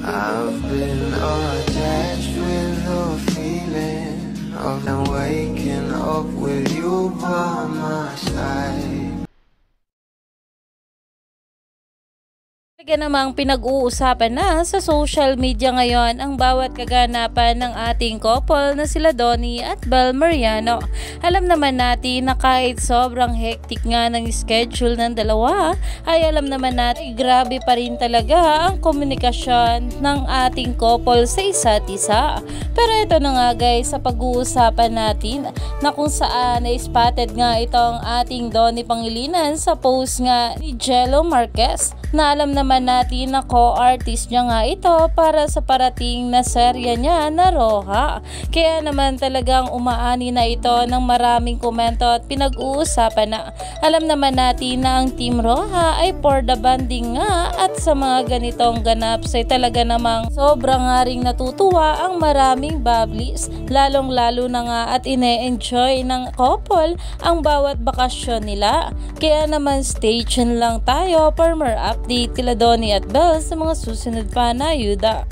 I've been attached with the feeling of them waking up with you by my side. Talaga namang pinag-uusapan na sa social media ngayon ang bawat kaganapan ng ating couple na sila Donnie at Bel Mariano. Alam naman natin na kahit sobrang hectic nga ng schedule ng dalawa, ay alam naman natin grabe pa rin talaga ang komunikasyon ng ating couple sa isa't isa. Pero ito na nga guys, sa pag-uusapan natin na kung saan ay spotted nga itong ating Donnie Pangilinan sa post nga ni Jello Marquez, na alam naman natin na co-artist niya nga ito para sa parating na serya niya na Roja. Kaya naman talagang umaani na ito ng maraming komento at pinag-uusapan na alam naman natin na ang Team Roja ay for the banding nga, at sa mga ganitong ganaps ay talaga namang sobrang nga ring natutuwa ang maraming bablis, lalong lalo na nga at ine-enjoy ng couple ang bawat bakasyon nila. Kaya naman stay tuned lang tayo for more update kila Donnie at Bel sa mga susunod pa na ayuda.